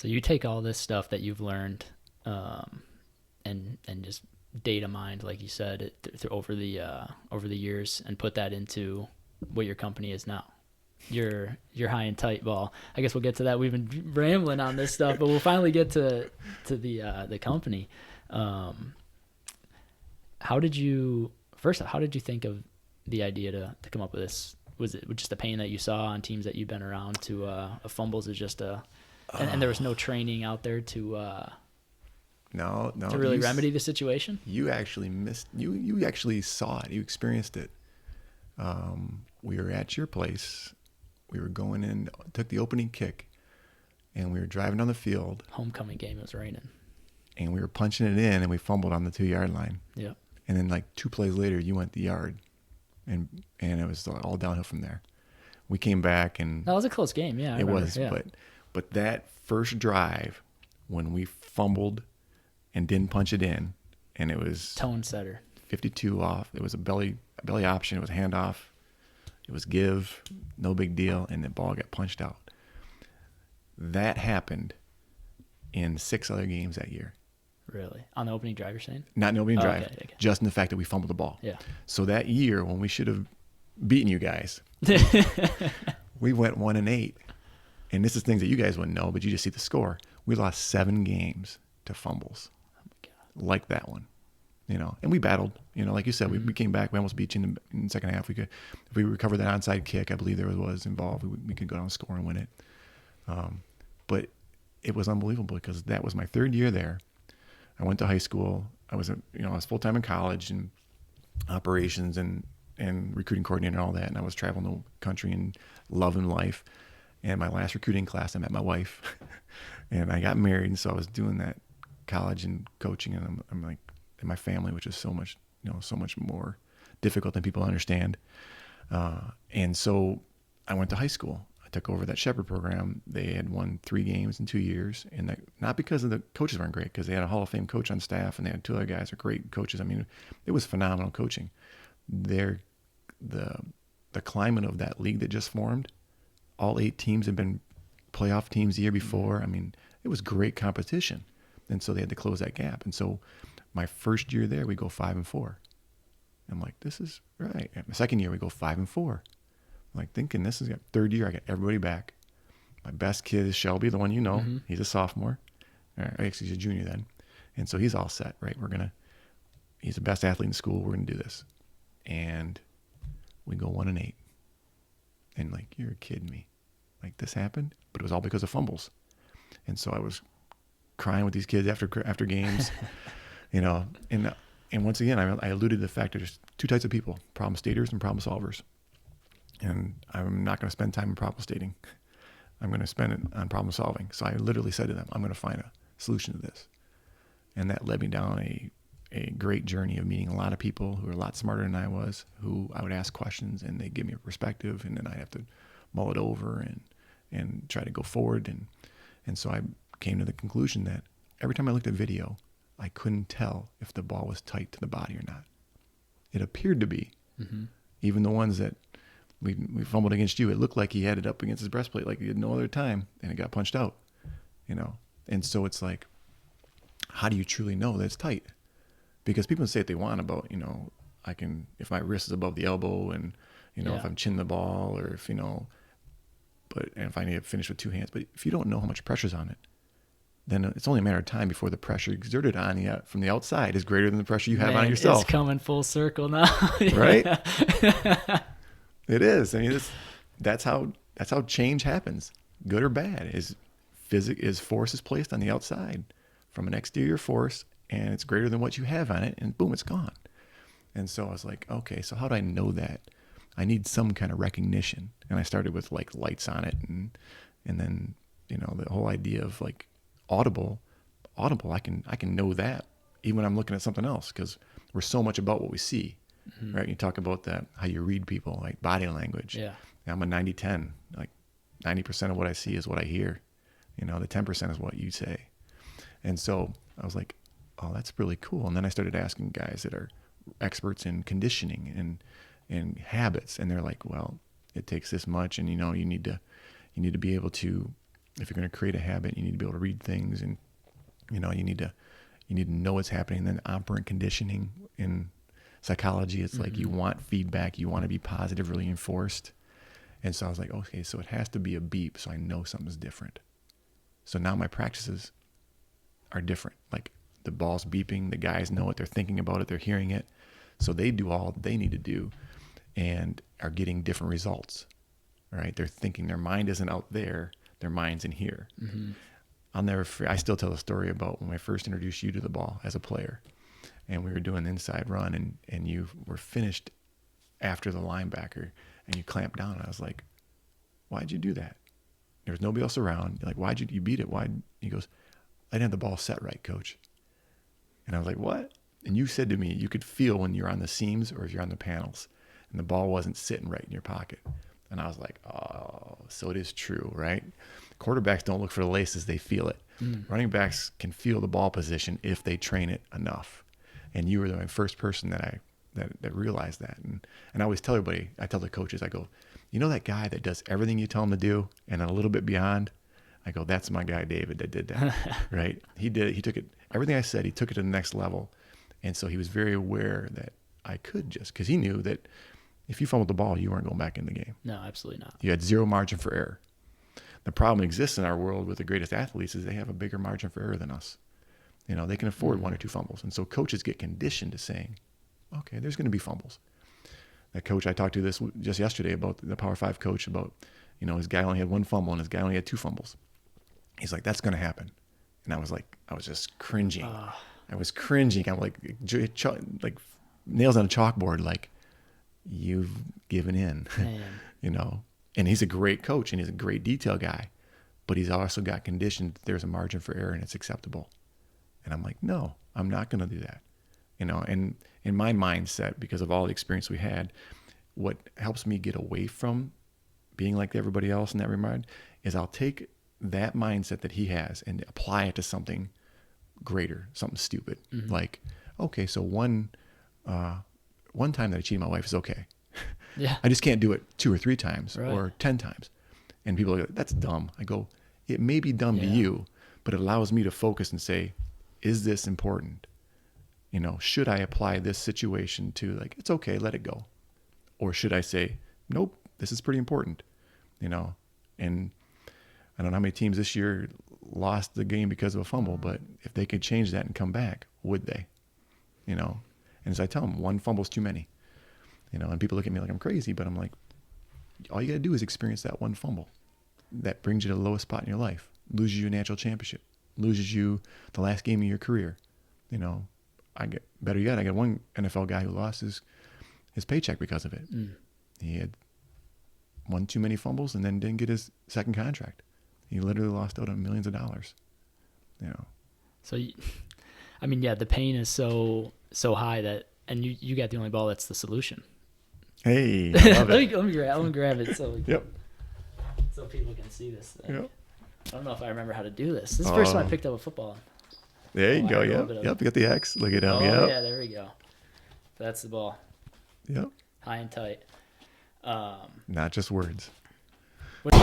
So you take all this stuff that you've learned, and just data mined, like you said, over the years, and put that into what your company is now. Your high and tight ball. I guess we'll get to that. We've been rambling on this stuff, but we'll finally get to the company. How did you think of the idea to come up with this? Was it just a pain that you saw on teams that you've been around to fumbles is just and there was no training out there to No, to really remedy the situation? You actually missed. You actually saw it. You experienced it. We were at your place. We were going in, took the opening kick, and we were driving down the field. Homecoming game, it was raining. And we were punching it in, and we fumbled on the 2-yard line. Yeah. And then like 2 plays later, you went the yard, and it was all downhill from there. We came back, and that was a close game. Yeah, it was. Yeah. But that first drive, when we fumbled and didn't punch it in, and it was tone setter, 52 off. It was a belly option. It was handoff. It was give, no big deal, and the ball got punched out. That happened in 6 other games that year. Really? On the opening drive, you're saying? Not in the opening drive, okay. Just in the fact that we fumbled the ball. Yeah. So that year, when we should have beaten you guys, we went 1-8. And this is things that you guys wouldn't know, but you just see the score. We lost 7 games to fumbles. Oh my God. Like that one. And we battled, like you said, we came back. We almost beat you in the second half. If we recovered that onside kick, I believe there was involved. We could go down and score and win it. But it was unbelievable because that was my 3rd year there. I went to high school. I was full-time in college and operations and recruiting coordinator and all that. And I was traveling the country and loving life. And my last recruiting class, I met my wife and I got married. And so I was doing that college and coaching, and I'm like, in my family, which is so much more difficult than people understand. And so I went to high school. I took over that Shepherd program. They had won 3 games in 2 years, and not because of the coaches weren't great, because they had a Hall of Fame coach on staff, and they had 2 other guys who are great coaches. I mean, it was phenomenal coaching. The climate of that league that just formed, all 8 teams had been playoff teams the year before. I mean, it was great competition, and so they had to close that gap. And so my first year there, we go 5-4. I'm like, this is right. And my second year, we go 5-4. I'm like thinking, this is the 3rd year. I got everybody back. My best kid is Shelby, the one you know. Mm-hmm. He's a sophomore. Actually, he's a junior then. And so he's all set, right? He's the best athlete in school. We're going to do this. And we go 1-8. And like, you're kidding me. Like, this happened? But it was all because of fumbles. And so I was crying with these kids after games. And once again, I alluded to the fact that there's 2 types of people: problem staters and problem solvers. And I'm not going to spend time in problem stating. I'm going to spend it on problem solving. So I literally said to them, I'm going to find a solution to this. And that led me down a great journey of meeting a lot of people who were a lot smarter than I was, who I would ask questions and they'd give me a perspective, and then I'd have to mull it over and try to go forward. And so I came to the conclusion that every time I looked at video, I couldn't tell if the ball was tight to the body or not. It appeared to be. Mm-hmm. Even the ones that we fumbled against you, it looked like he had it up against his breastplate like he had no other time, and it got punched out. And so it's like, how do you truly know that it's tight? Because people say what they want about, I can, if my wrist is above the elbow and, if I'm chinning the ball, or if, but if I need to finish with 2 hands. But if you don't know how much pressure's on it, then it's only a matter of time before the pressure exerted on you from the outside is greater than the pressure you have on yourself. It's coming full circle now. Right? It is. I mean, that's how change happens, good or bad. Is force is placed on the outside from an exterior force, and it's greater than what you have on it, and boom, it's gone. And so I was like, okay, so how do I know that? I need some kind of recognition. And I started with like lights on it, and then the whole idea of like audible, I can know that even when I'm looking at something else, because we're so much about what we see. Mm-hmm. Right? You talk about that, how you read people, like body language. Yeah. I'm a 90-10. Like 90% of what I see is what I hear. The 10% is what you say. And so I was like, oh, that's really cool. And then I started asking guys that are experts in conditioning and habits, and they're like, well, it takes this much, and you need to be able to if you're going to create a habit, you need to be able to read things, and you need to know what's happening. And then operant conditioning in psychology, it's like you want feedback, you want to be positive, really enforced. And so I was like, okay, so it has to be a beep, so I know something's different. So now my practices are different. Like the ball's beeping, the guys know it, they're thinking about it, they're hearing it. So they do all they need to do and are getting different results, right? They're thinking, their mind isn't out there, their mind's in here. I still tell a story about when I first introduced you to the ball as a player, and we were doing the inside run, and you were finished after the linebacker, and you clamped down, and I was like, why'd you do that? There was nobody else around. You're like, why'd you beat it? He goes, I didn't have the ball set right, coach. And I was like, what? And you said to me, you could feel when you're on the seams or if you're on the panels, and the ball wasn't sitting right in your pocket. And I was like, oh, so it is true, right? Quarterbacks don't look for the laces, they feel it. Running backs can feel the ball position if they train it enough. And you were the first person that realized that. And I always tell everybody, I tell the coaches, I go, you know that guy that does everything you tell him to do and a little bit beyond? I go, that's my guy David that did that, right? He took it, everything I said, he took it to the next level. And so he was very aware that I could because he knew that if you fumbled the ball, you weren't going back in the game. No, absolutely not. You had zero margin for error. The problem exists in our world with the greatest athletes is they have a bigger margin for error than us. They can afford 1 or 2 fumbles. And so coaches get conditioned to saying, okay, there's going to be fumbles. That coach, I talked to this just yesterday about the Power 5 coach about, his guy only had 1 fumble and his guy only had 2 fumbles. He's like, that's going to happen. And I was just cringing. I was cringing. I'm like nails on a chalkboard, like, you've given in, And he's a great coach and he's a great detail guy, but he's also got conditioned that there's a margin for error and it's acceptable. And I'm like, no, I'm not going to do that. And in my mindset, because of all the experience we had, what helps me get away from being like everybody else in that regard is I'll take that mindset that he has and apply it to something greater, something stupid. Like, okay, so one time that I cheated my wife is okay. Yeah. I just can't do it 2 or 3 times right. or 10 times. And people are like, that's dumb. I go, it may be dumb to you, but it allows me to focus and say, is this important? Should I apply this situation to, like, it's okay, let it go? Or should I say, nope, this is pretty important, And I don't know how many teams this year lost the game because of a fumble, but if they could change that and come back, would they? And as I tell them, 1 fumble's too many. And people look at me like I'm crazy, but I'm like, all you got to do is experience that 1 fumble. That brings you to the lowest spot in your life, loses you a national championship, loses you the last game of your career. I got one NFL guy who lost his paycheck because of it. He had 1 too many fumbles and then didn't get his second contract. He literally lost out on millions of dollars. So, the pain is so high that, and you got the only ball that's the solution. Hey, I love it. let me grab it so yep. So people can see this thing. Yep. I don't know if I remember how to do this. This is the first time I picked up a football. There you go. Yep. You got the X. Look it up. Oh, yeah, there we go. That's the ball. Yep. High and tight. Not just words. What